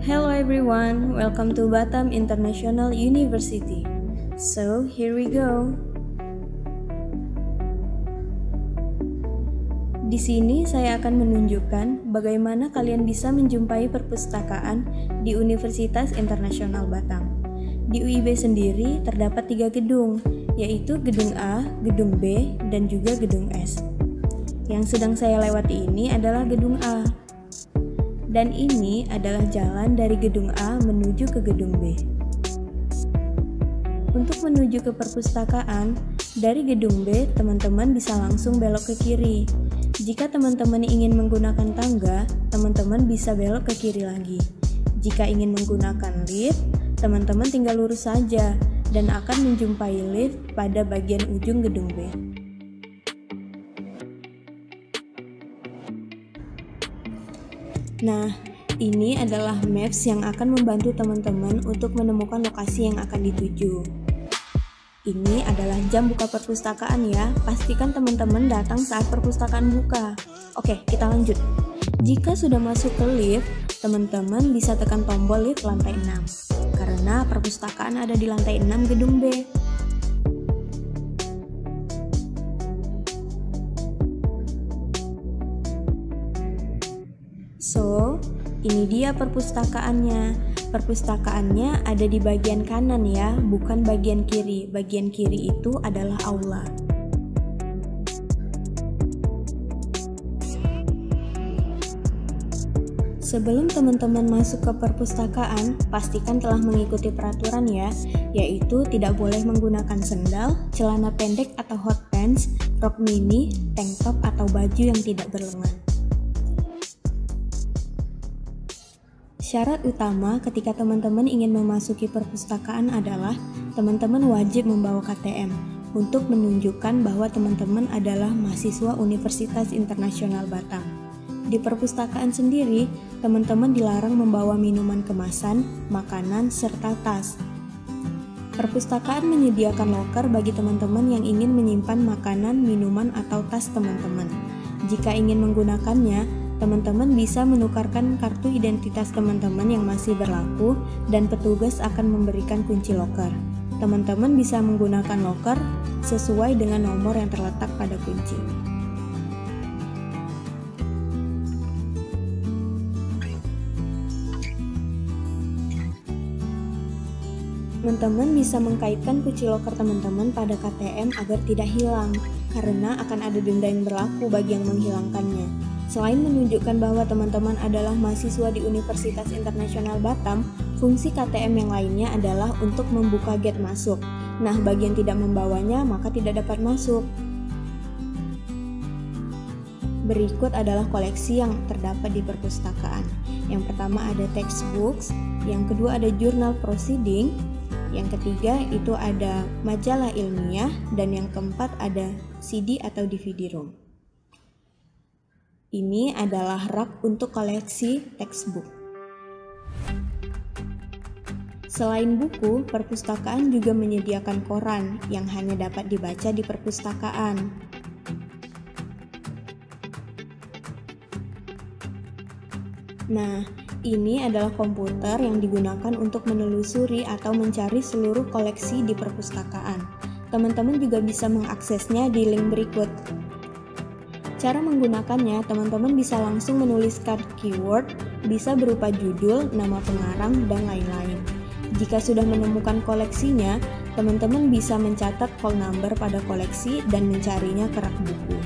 Hello everyone, welcome to Batam International University. So, here we go. Di sini saya akan menunjukkan bagaimana kalian bisa menjumpai perpustakaan di Universitas Internasional Batam. Di UIB sendiri terdapat 3 gedung, yaitu Gedung A, Gedung B, dan juga Gedung S. Yang sedang saya lewati ini adalah Gedung A. Dan ini adalah jalan dari Gedung A menuju ke Gedung B. Untuk menuju ke perpustakaan, dari Gedung B, teman-teman bisa langsung belok ke kiri. Jika teman-teman ingin menggunakan tangga, teman-teman bisa belok ke kiri lagi. Jika ingin menggunakan lift, teman-teman tinggal lurus saja dan akan menjumpai lift pada bagian ujung Gedung B. Nah, ini adalah maps yang akan membantu teman-teman untuk menemukan lokasi yang akan dituju. Ini adalah jam buka perpustakaan ya, pastikan teman-teman datang saat perpustakaan buka. Oke, kita lanjut. Jika sudah masuk ke lift, teman-teman bisa tekan tombol lift lantai 6, karena perpustakaan ada di lantai 6 Gedung B. So, ini dia perpustakaannya. Perpustakaannya ada di bagian kanan ya, bukan bagian kiri. Bagian kiri itu adalah aula. Sebelum teman-teman masuk ke perpustakaan, pastikan telah mengikuti peraturan ya, yaitu tidak boleh menggunakan sendal, celana pendek atau hot pants, rok mini, tank top atau baju yang tidak berlengan. Syarat utama ketika teman-teman ingin memasuki perpustakaan adalah teman-teman wajib membawa KTM untuk menunjukkan bahwa teman-teman adalah mahasiswa Universitas Internasional Batam. Di perpustakaan sendiri, teman-teman dilarang membawa minuman kemasan, makanan, serta tas. Perpustakaan menyediakan loker bagi teman-teman yang ingin menyimpan makanan, minuman, atau tas teman-teman. Jika ingin menggunakannya, teman-teman bisa menukarkan kartu identitas teman-teman yang masih berlaku dan petugas akan memberikan kunci loker. Teman-teman bisa menggunakan loker sesuai dengan nomor yang terletak pada kunci. Teman-teman bisa mengkaitkan kunci loker teman-teman pada KTM agar tidak hilang, karena akan ada denda yang berlaku bagi yang menghilangkannya. Selain menunjukkan bahwa teman-teman adalah mahasiswa di Universitas Internasional Batam, fungsi KTM yang lainnya adalah untuk membuka gate masuk. Nah, bagi yang tidak membawanya, maka tidak dapat masuk. Berikut adalah koleksi yang terdapat di perpustakaan. Yang pertama ada textbooks, yang kedua ada jurnal proceeding, yang ketiga itu ada majalah ilmiah, dan yang keempat ada CD atau DVD ROM. Ini adalah rak untuk koleksi textbook. Selain buku, perpustakaan juga menyediakan koran yang hanya dapat dibaca di perpustakaan. Nah, ini adalah komputer yang digunakan untuk menelusuri atau mencari seluruh koleksi di perpustakaan. Teman-teman juga bisa mengaksesnya di link berikut. Cara menggunakannya, teman-teman bisa langsung menuliskan keyword, bisa berupa judul, nama pengarang, dan lain-lain. Jika sudah menemukan koleksinya, teman-teman bisa mencatat call number pada koleksi dan mencarinya ke rak buku.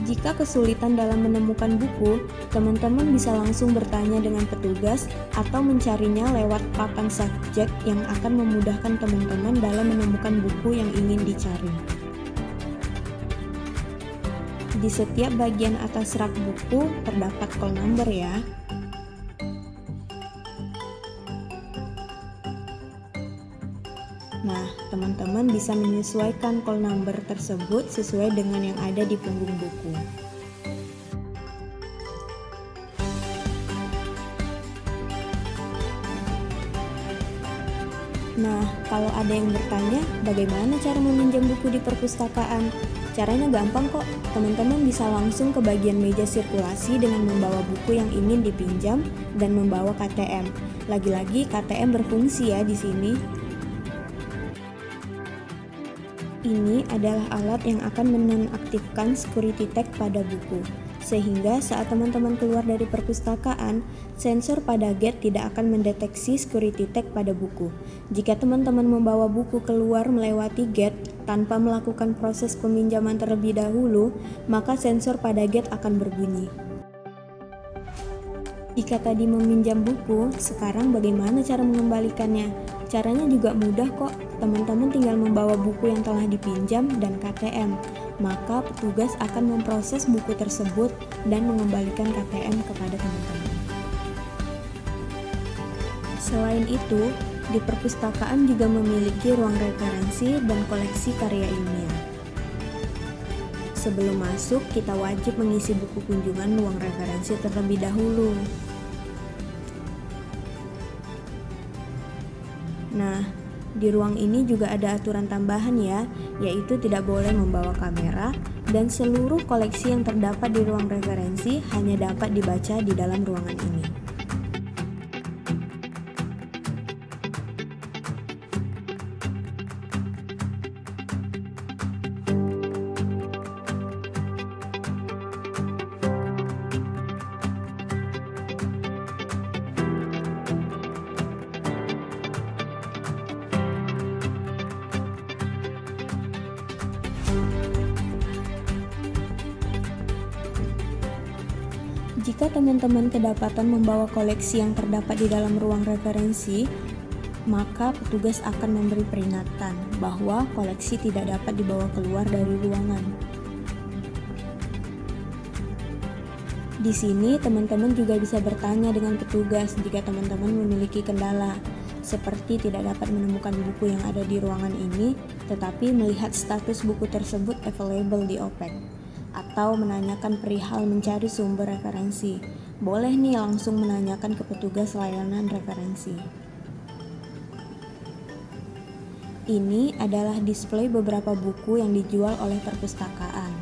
Jika kesulitan dalam menemukan buku, teman-teman bisa langsung bertanya dengan petugas atau mencarinya lewat papan subjek yang akan memudahkan teman-teman dalam menemukan buku yang ingin dicari. Di setiap bagian atas rak buku terdapat call number ya. Nah, teman-teman bisa menyesuaikan call number tersebut sesuai dengan yang ada di punggung buku. Nah, kalau ada yang bertanya, bagaimana cara meminjam buku di perpustakaan? Caranya gampang kok, teman-teman bisa langsung ke bagian meja sirkulasi dengan membawa buku yang ingin dipinjam dan membawa KTM. Lagi-lagi KTM berfungsi ya di sini. Ini adalah alat yang akan menonaktifkan security tag pada buku, sehingga saat teman-teman keluar dari perpustakaan, sensor pada gate tidak akan mendeteksi security tag pada buku. Jika teman-teman membawa buku keluar melewati gate tanpa melakukan proses peminjaman terlebih dahulu, maka sensor pada gate akan berbunyi. Jika tadi meminjam buku, sekarang bagaimana cara mengembalikannya? Caranya juga mudah kok, teman-teman tinggal membawa buku yang telah dipinjam dan KTM, maka petugas akan memproses buku tersebut dan mengembalikan KTM kepada teman-teman. Selain itu, di perpustakaan juga memiliki ruang referensi dan koleksi karya ilmiah. Sebelum masuk, kita wajib mengisi buku kunjungan ruang referensi terlebih dahulu. Nah, di ruang ini juga ada aturan tambahan ya, yaitu tidak boleh membawa kamera dan seluruh koleksi yang terdapat di ruang referensi hanya dapat dibaca di dalam ruangan ini. Jika teman-teman kedapatan membawa koleksi yang terdapat di dalam ruang referensi, maka petugas akan memberi peringatan bahwa koleksi tidak dapat dibawa keluar dari ruangan. Di sini, teman-teman juga bisa bertanya dengan petugas jika teman-teman memiliki kendala, seperti tidak dapat menemukan buku yang ada di ruangan ini, tetapi melihat status buku tersebut available di OPEC. Atau menanyakan perihal mencari sumber referensi. Boleh nih langsung menanyakan ke petugas layanan referensi. Ini adalah display beberapa buku yang dijual oleh perpustakaan.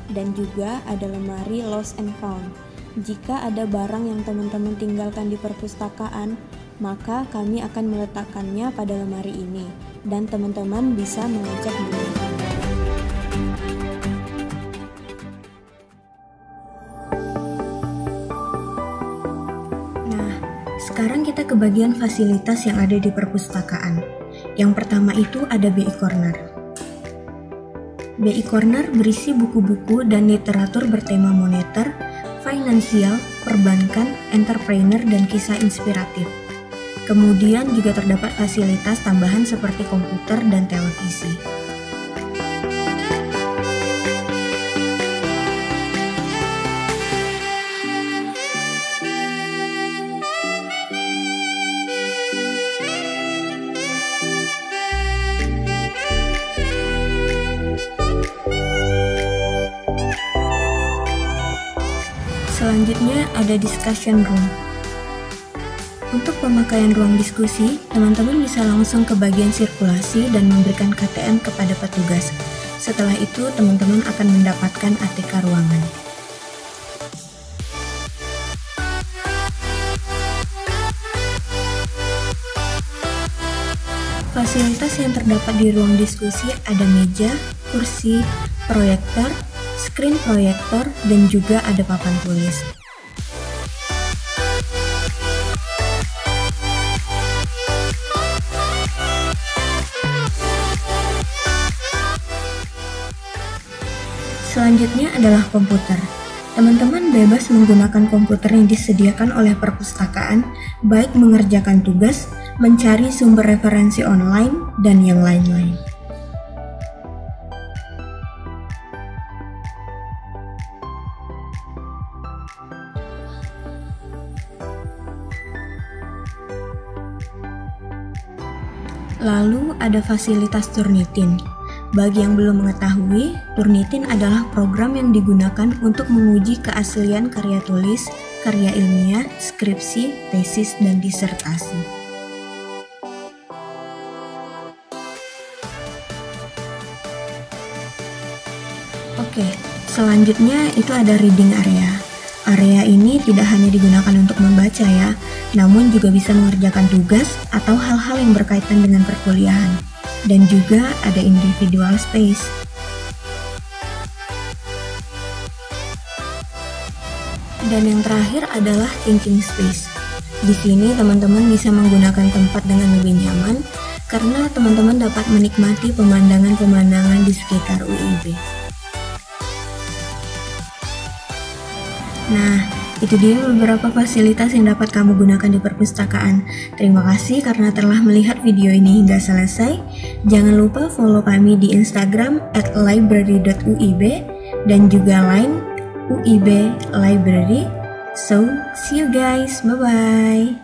Dan juga ada lemari lost and found. Jika ada barang yang teman-teman tinggalkan di perpustakaan, maka kami akan meletakkannya pada lemari ini dan teman-teman bisa mengecek dulu. Sekarang kita ke bagian fasilitas yang ada di perpustakaan. Yang pertama itu ada BI Corner. BI Corner berisi buku-buku dan literatur bertema moneter, finansial, perbankan, entrepreneur, dan kisah inspiratif. Kemudian juga terdapat fasilitas tambahan seperti komputer dan televisi. Selanjutnya ada discussion room. Untuk pemakaian ruang diskusi, teman-teman bisa langsung ke bagian sirkulasi dan memberikan KTM kepada petugas. Setelah itu, teman-teman akan mendapatkan ATK ruangan. Fasilitas yang terdapat di ruang diskusi ada meja, kursi, proyektor, screen proyektor, dan juga ada papan tulis. Selanjutnya adalah komputer. Teman-teman bebas menggunakan komputer yang disediakan oleh perpustakaan, baik mengerjakan tugas, mencari sumber referensi online, dan yang lain-lain. Lalu ada fasilitas Turnitin. Bagi yang belum mengetahui, Turnitin adalah program yang digunakan untuk menguji keaslian karya tulis, karya ilmiah, skripsi, tesis, dan disertasi. Oke, selanjutnya itu ada reading area. Area ini tidak hanya digunakan untuk membaca ya, namun juga bisa mengerjakan tugas atau hal-hal yang berkaitan dengan perkuliahan. Dan juga ada individual space. Dan yang terakhir adalah thinking space. Di sini teman-teman bisa menggunakan tempat dengan lebih nyaman karena teman-teman dapat menikmati pemandangan-pemandangan di sekitar UIB. Nah, itu dia beberapa fasilitas yang dapat kamu gunakan di perpustakaan. Terima kasih karena telah melihat video ini hingga selesai. Jangan lupa follow kami di Instagram @library.uib dan juga line UIB Library. So, see you guys. Bye-bye.